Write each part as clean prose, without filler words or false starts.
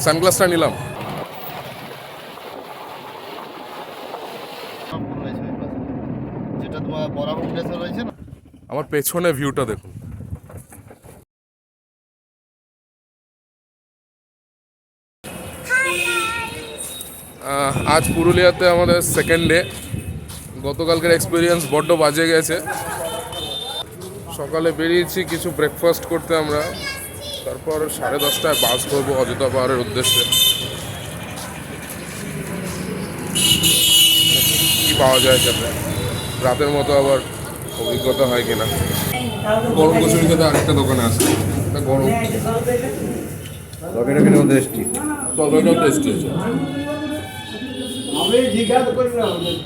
সানগ্লাসটা নিলাম। যেটা তোমার বরাবর প্লেসে রয়েছে না, আমার পেছনে ভিউটা দেখুন। আজ পুরুলিয়াতে আমাদের সেকেন্ড ডে। গতকালকের এক্সপিরিয়েন্স বড্ড বাজে গেছে। সকালে বেরিয়েছি কিছু ব্রেকফাস্ট করতে আমরা, তারপর 10:30টায় বাস ধরবো অযোধ্যা পাহাড়ের উদ্দেশ্যে। কি পাওয়া যায় সাথে, রাতের মতো আবার অভিজ্ঞতা হয় কিনা। গরম কচুরি খেতে আরেকটা দোকানে আছে, এটা গরম তরকারিটা কিন্তু টেস্টি। তরকারিটাও টেস্টি আছে।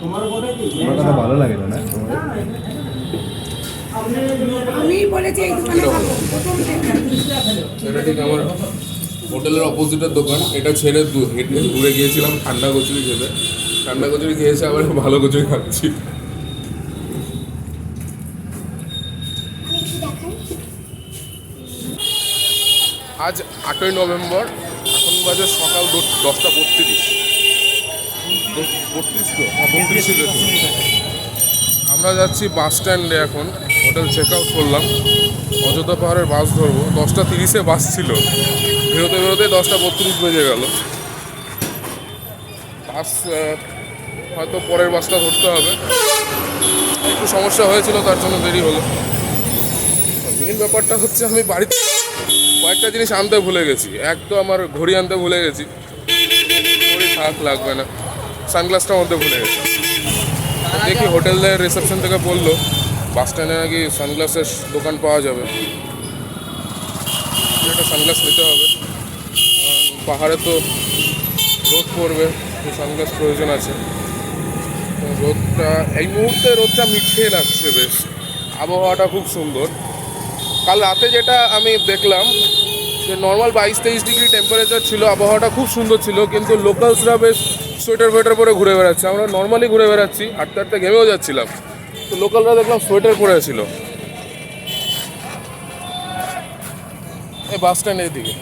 তোমার কথা ভালো লাগে না আমি বলেছি এই দোকানে খাবো, প্রথম থেকে। এটা ঠিক আমার হোটেলের অপোজিটের দোকান। এটা ছেড়ে দূরে গিয়েছিলাম ঠান্ডা কচুরি খেতে। ঠান্ডা কচুরি খেয়েছে, আবার ভালো কচুরি খাচ্ছি। আজ 8ই নভেম্বর, এখন বাজে সকাল 10:32। 32 তো? হ্যাঁ, 32 দেখুন। আমরা যাচ্ছি বাস স্ট্যান্ডে এখন। হোটেল চেক আউট করলাম, অযোধ্যা পাহাড়ের বাস ধরবো। 10:30-এ বাস ছিল, বেরোতে বেরোতে 10:32 বেজে গেল। বাস হয়তো পরের বাসটা ধরতে হবে, একটু সমস্যা হয়েছিল তার জন্য দেরি হলো। মেন ব্যাপারটা হচ্ছে আমি বাড়িতে কয়েকটা জিনিস আনতে ভুলে গেছি। এক তো আমার ঘড়ি আনতে ভুলে গেছি, ঘড়ি থাক লাগবে না। সানগ্লাসটা আনতে ভুলে গেছি। দেখি হোটেলের রিসেপশন থেকে বললো বাস স্ট্যান্ডে নাকি সানগ্লাসের দোকান পাওয়া যাবে, একটা সানগ্লাস নিতে হবে। পাহাড়ে তো রোদ পড়বে, সানগ্লাস প্রয়োজন আছে। রোদটা এই মুহূর্তে রোদটা মিঠে লাগছে বেশ, আবহাওয়াটা খুব সুন্দর। কাল রাতে যেটা আমি দেখলাম যে নর্মাল 22-23 ডিগ্রি টেম্পারেচার ছিল, আবহাওয়াটা খুব সুন্দর ছিল, কিন্তু লোকালসরা বেশ সোয়েটার ফোয়েটার পরে ঘুরে বেড়াচ্ছে। আমরা নর্মালি ঘুরে বেড়াচ্ছি, হাঁটতে হাঁটতে ঘেমেও যাচ্ছিলাম, তো লোকালরা দেখলাম সোয়েটার পরে ছিল। এই বাস স্ট্যান্ড এইদিকে,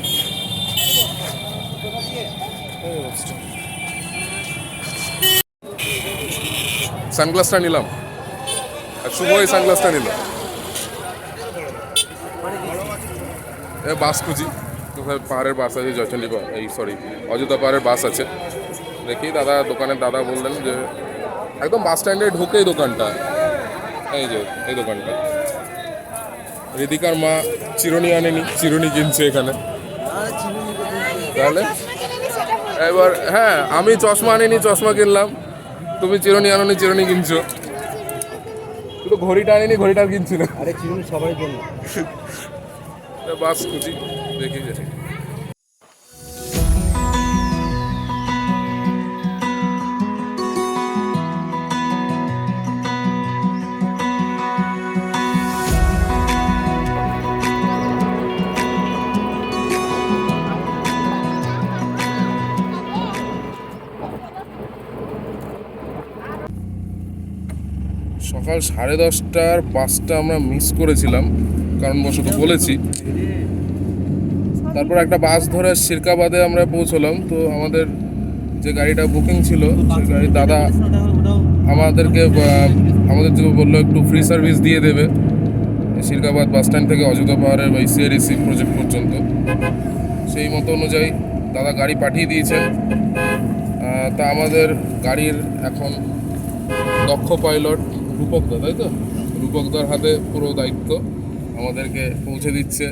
সানগ্লাসটা নিলাম, আর শুভ এই সানগ্লাসটা নিল। বাস খুঁজি কোথায়, পাহাড়ের বাস আছে জয়চন্ডী, অযোধ্যা পাহাড়ের বাস আছে। দেখি দাদা, দোকানের দাদা বললেন যে একদম বাস স্ট্যান্ডে ঢুকেই দোকানটা, এই যে এই দোকানটা। রিদিকার মা চিরুনি আনেনি, চিরুনি কিনছে এখানে। তাহলে এবার হ্যাঁ, আমি চশমা আনিনি, চশমা কিনলাম। তুমি চিরুনি আনোনি, চিরুনি কিনছো। শুধু ঘড়িটা আনিনি, ঘড়িটা কিনছি না। আরে চিরুনি সবাই জন্য। বাস খুঁজি, দেখি যাই। সকাল 10:30টার বাসটা আমরা মিস করেছিলাম, কারণবশত বলেছি। তারপর একটা বাস ধরে শিরকাবাদে আমরা পৌঁছলাম। তো আমাদের যে গাড়িটা বুকিং ছিল, সেই গাড়ির দাদা আমাদেরকে বললো একটু ফ্রি সার্ভিস দিয়ে দেবে শিরকাবাদ বাস স্ট্যান্ড থেকে অযোধ্যা পাহাড়ের বা সিআরইসি প্রজেক্ট পর্যন্ত। সেই মতো অনুযায়ী দাদা গাড়ি পাঠিয়ে দিয়েছেন। তা আমাদের গাড়ির এখন দক্ষ পাইলট রূপকদা, তাই তো? রূপকদার হাতে পুরো দায়িত্ব, আমাদেরকে পৌঁছে দিচ্ছে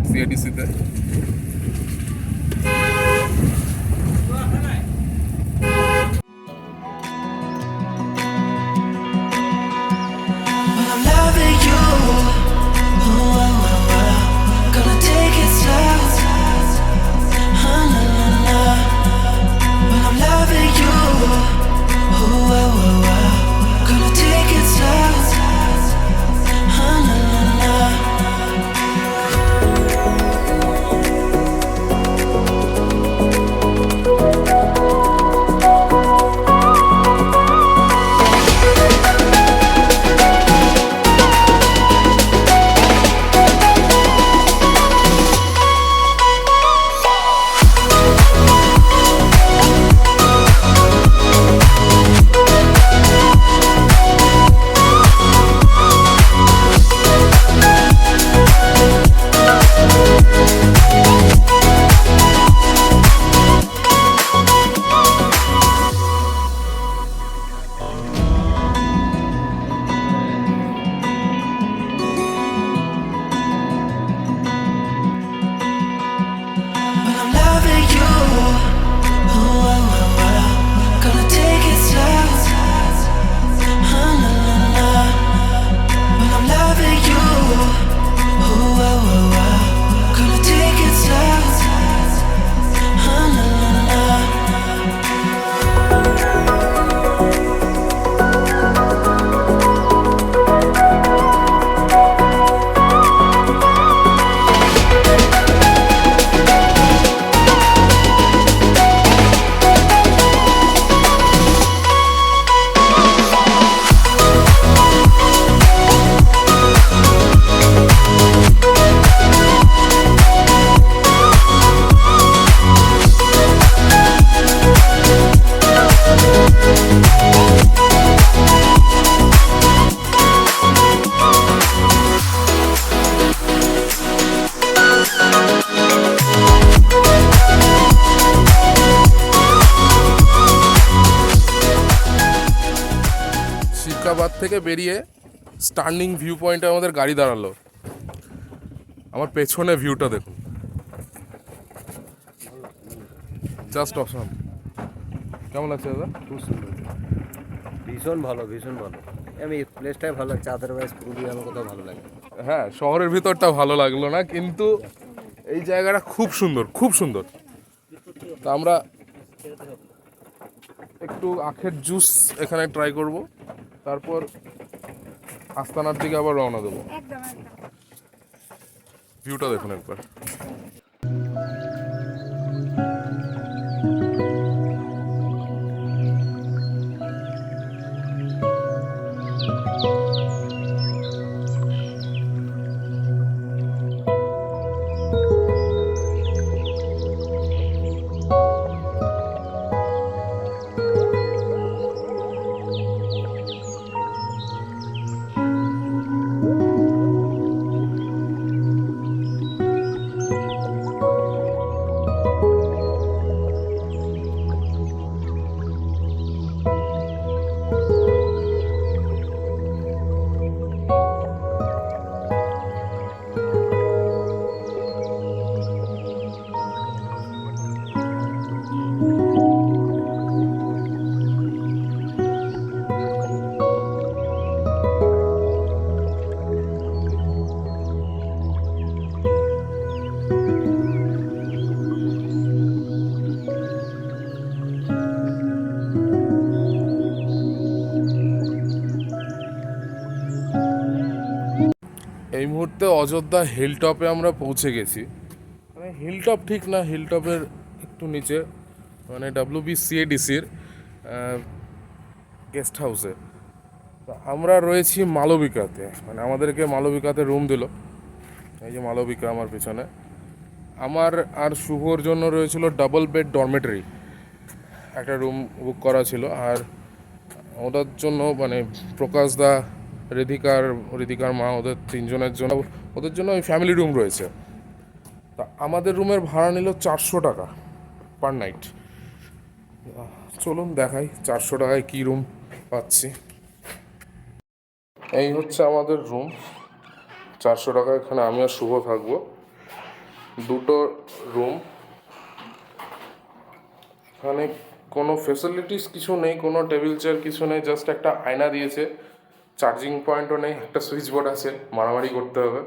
সিআরটিসিতে। থেকে বেরিয়ে স্টার্নিং ভিউ পয়েন্টে আমাদের গাড়ি দাঁড়ালো। আমার পেছনে ভিউটা দেখুন, জাস্ট অসম। কেমন লাগছে দাদা? খুব সুন্দর, ভীষণ ভালো, ভীষণ ভালো। আমি এই প্লেসটাই ভালো লাগছে, আদারওয়াইজ পুরুলিয়া আমার কোথাও ভালো লাগে। হ্যাঁ, শহরের ভিতরটা ভালো লাগলো না, কিন্তু এই জায়গাটা খুব সুন্দর, খুব সুন্দর। তা আমরা একটু আখের জুস এখানে ট্রাই করব, তারপর আস্তানার দিকে আবার রওনা দেবো। একদম একদম। ভিউটা দেখুন একবার। এই মুহূর্তে অযোধ্যা হিলটপে আমরা পৌঁছে গেছি। মানে হিলটপ ঠিক না, হিলটপের একটু নিচে, মানে WBCADCর গেস্ট হাউসে। আমরা রয়েছি মালবিকাতে, মানে আমাদেরকে মালবিকাতে রুম দিল। এই যে মালবিকা আমার পিছনে। আমার আর শুভর জন্য রয়েছিল ডাবল বেড ডরমেটরি, একটা রুম বুক করা ছিল। আর ওদের জন্য মানে প্রকাশ দা, ঋতিকার মা, ওদের তিনজনের জন্য, ওদের জন্য ওই ফ্যামিলি রুম রয়েছে। তা আমাদের রুমের ভাড়া নিল 400 টাকা পার নাইট। চলুন দেখাই 400 টাকায় কী রুম পাচ্ছি। এই হচ্ছে আমাদের রুম, 400 টাকা। এখানে আমি আর শুভ থাকবো, দুটো রুম। এখানে কোনো ফেসিলিটিস কিছু নেই, কোনো টেবিল চেয়ার কিছু নেই, জাস্ট একটা আয়না দিয়েছে, চার্জিং পয়েন্টও নেই, একটা সুইচ বোর্ড আছে, মারামারি করতে হবে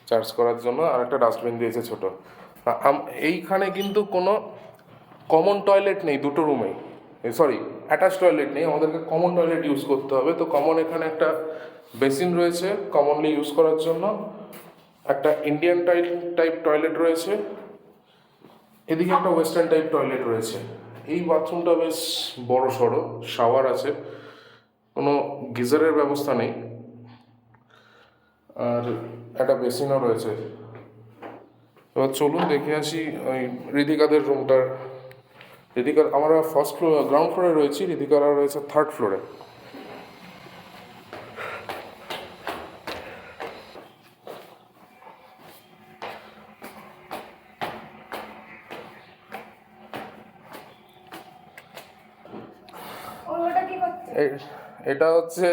চার্জ করার জন্য, আর একটা ডাস্টবিন দিয়েছে ছোটো। এইখানে কিন্তু কোনো কমন টয়লেট নেই দুটো রুমেই, সরি অ্যাটাচ টয়লেট নেই, আমাদেরকে কমন টয়লেট ইউজ করতে হবে। তো কমন এখানে একটা বেসিন রয়েছে কমনলি ইউজ করার জন্য, একটা ইন্ডিয়ান টাইপ টয়লেট রয়েছে, এদিকে একটা ওয়েস্টার্ন টাইপ টয়লেট রয়েছে। এই বাথরুমটা বেশ বড় সড়ো, শাওয়ার আছে, কোনো গিজারের ব্যবস্থা নেই, আর একটা বেসিনও রয়েছে। এবার চলুন দেখে আসি ওই ঋতিকাদের রুমটার। আমরা ফার্স্ট ফ্লোর, গ্রাউন্ড ফ্লোরে রয়েছি, ঋতিকারা রয়েছে থার্ড ফ্লোরে। ওটা কি করছে? এটা হচ্ছে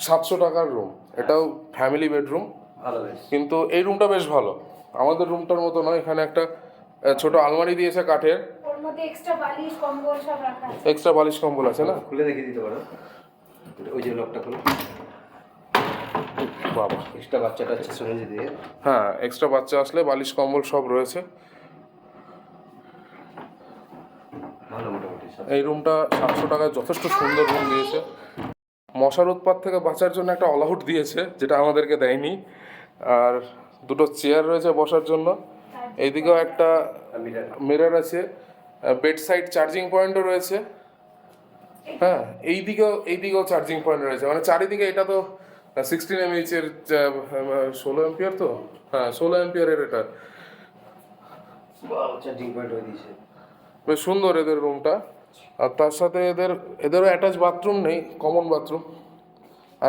700 টাকার রুম, এটাও ফ্যামিলি বেডরুম, ভালো বেশ। কিন্তু এই রুমটা বেশ ভালো, আমাদের রুমটার মতো নয়। এখানে একটা ছোট আলমারি দিয়েছে কাঠের, ওর মধ্যে এক্সট্রা বালিশ কম্বল সব রাখা আছে। এক্সট্রা বালিশ কম্বল আছে না? খুলে দেখিয়ে দিতে পারো, ওই যে লকটা খুলে। বাবা, এক্সট্রা বাচ্চাটা শুনে দিয়ে। হ্যাঁ, এক্সট্রা বাচ্চা আসলে বালিশ কম্বল সব রয়েছে। ভালো মোটামুটি সব। এই রুমটা 700 টাকায় যথেষ্ট সুন্দর রুম দিয়েছে। মশার উৎপাত থেকে বাঁচার জন্য একটা অল আউট দিয়েছে, যেটা আমাদেরকে দেয়নি। আর দুটো চেয়ার রয়েছে বসার জন্য, এইদিকেও একটা মিরর আছে, বেড সাইড চার্জিং পয়েন্টও রয়েছে। হ্যাঁ, এইদিকেও চার্জিং পয়েন্ট রয়েছে, মানে চারিদিকে। এটা তো 16 mAh এর 16 অ্যাম্পিয়ার, তো হ্যাঁ 16 অ্যাম্পিয়ারের এটা। চার্জিং পয়েন্ট হয়ে দিয়েছে। বেশ সুন্দর এদের রুমটা। আর তার সাথে এদেরও অ্যাটাচ বাথরুম নেই, কমন বাথরুম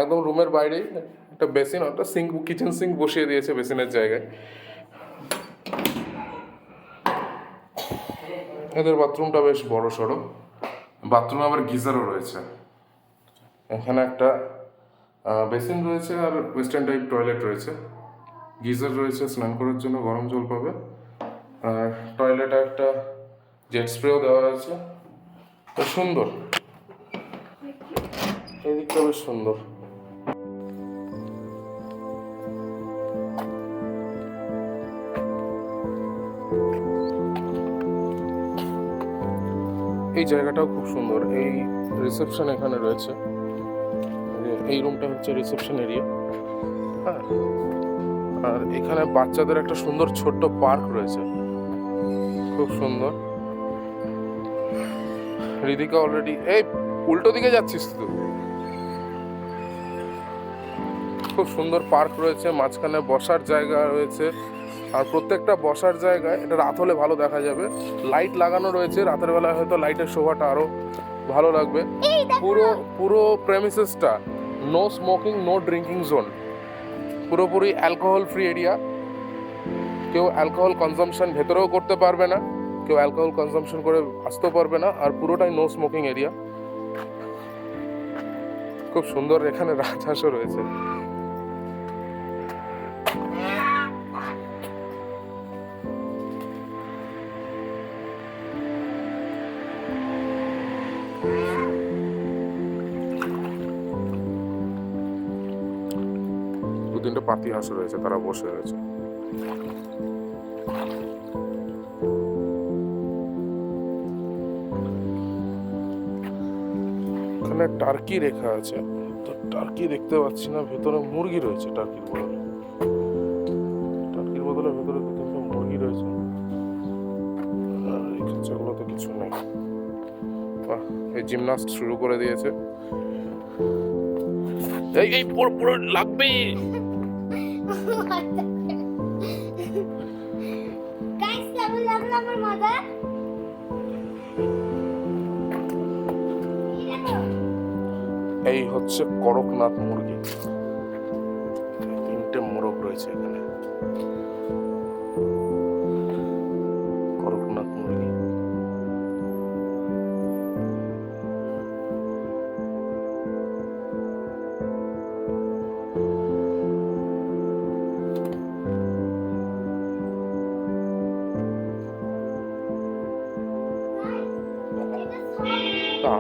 একদম রুমের বাইরেই। একটা বেসিন, একটা সিঙ্ক, কিচেন সিঙ্ক বসিয়ে দিয়েছে বেসিনের জায়গায়। এদের বাথরুমটা বেশ বড় সড়ো, বাথরুমে আবার গিজারও রয়েছে। এখানে একটা বেসিন রয়েছে আর ওয়েস্টার্ন টাইপ টয়লেট রয়েছে, গিজার রয়েছে, স্নান করার জন্য গরম জল পাবে, আর টয়লেটে একটা জেট স্প্রেও দেওয়া আছে। তো সুন্দর, এই দিকটা বেশ সুন্দর। এই জায়গাটাও খুব সুন্দর। এই রিসেপশন এখানে রয়েছে, এই রুমটা হচ্ছে রিসেপশন এরিয়া। হ্যাঁ, আর এখানে বাচ্চাদের একটা সুন্দর ছোট্ট পার্ক রয়েছে, খুব সুন্দর। রিদিকা অলরেডি, এই উল্টো দিকে যাচ্ছিস তুই। খুব সুন্দর পার্ক রয়েছে, মাঝখানে বসার জায়গা রয়েছে, আর প্রত্যেকটা বসার জায়গায়, এটা রাত হলে ভালো দেখা যাবে, লাইট লাগানো রয়েছে। রাতের বেলায় হয়তো লাইটের শোভাটা আরো ভালো লাগবে। পুরো পুরো প্রেমিসেসটা no smoking, no drinking zone, পুরোপুরি অ্যালকোহল ফ্রি এরিয়া। কেউ অ্যালকোহল কনজাম্পশন ভেতরেও করতে পারবে না, কেউ অ্যালকোহল কনজাম্পশন করে আসতেও পারবে না, আর পুরোটাই নো স্মোকিং এরিয়া। খুব সুন্দর, এখানে রাজহাঁসও রয়েছে। দু তিনটে পাতি হাঁস রয়েছে, তারা বসে রয়েছে। এখানে টার্কি রেখা আছে, তো টার্কি দেখতে পাচ্ছি না, ভেতরে মুরগি রয়েছে। টার্কির বদলে ভেতরে দু তিনটে মুরগি রয়েছে, আর এই খাঁচাগুলোতে কিছু নেই। বাহ, এই জিমনাস্ট শুরু করে দিয়েছে। এই পুরো লাগবে। গাইস, কেমন লাগলো আমার মজা? এই হচ্ছে করকনাথ মুরগি, তিনটে মোরগ রয়েছে এখানে। করকনাথ মুরগি,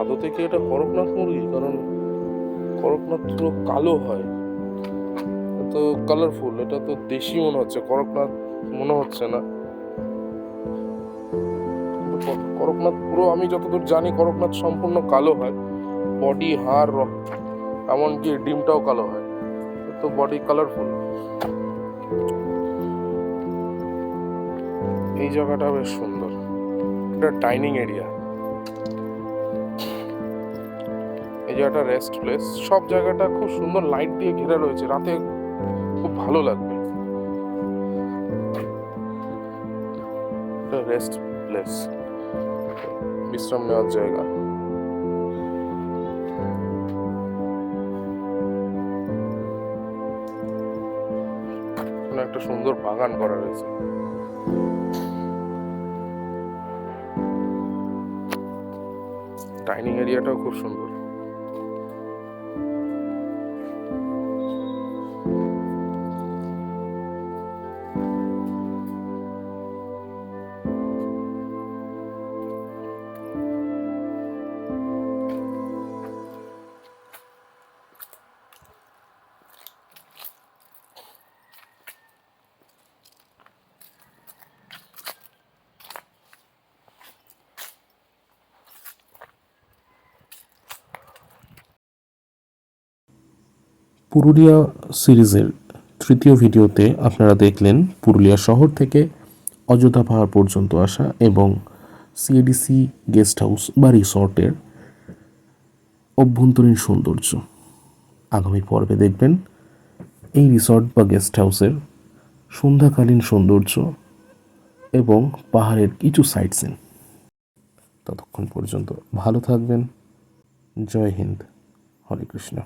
আদতে কি এটা করকনাথ মুরগি? কারণ করকনাথ পুরো কালো হয়, তো কালারফুল। এটা তো দেশি মনে হচ্ছে, করকনাথ মনে হচ্ছে না। করকনাথ পুরো, আমি যতদূর জানি করকনাথ সম্পূর্ণ কালো হয়, বডি, হাড়, এমনকি ডিমটাও কালো হয়, তো বডি কালারফুল। এই জায়গাটা বেশ সুন্দর, এটা ডাইনিং এরিয়া। এই জায়গাটা রেস্ট প্লেস, সব জায়গাটা খুব সুন্দর লাইট দিয়ে ঘেরা রয়েছে, রাতে খুব ভালো লাগবে। রেস্ট প্লেস, বিশ্রাম নেওয়ার জায়গা। এখানে একটা সুন্দর বাগান করা রয়েছে। ডাইনিং এরিয়াটাও খুব সুন্দর। পুরুলিয়া সিরিজের তৃতীয় ভিডিওতে আপনারা দেখলেন পুরুলিয়া শহর থেকে অযোধ্যা পাহাড় পর্যন্ত আসা এবং সিএডিসি গেস্ট হাউস বা রিসর্টের অভ্যন্তরীণ সৌন্দর্য। আগামী পর্বে দেখবেন এই রিসর্ট বা গেস্ট হাউসের সন্ধ্যাকালীন সৌন্দর্য এবং পাহাড়ের কিছু সাইট সিন। ততক্ষণ পর্যন্ত ভালো থাকবেন। জয় হিন্দ, হরে কৃষ্ণ।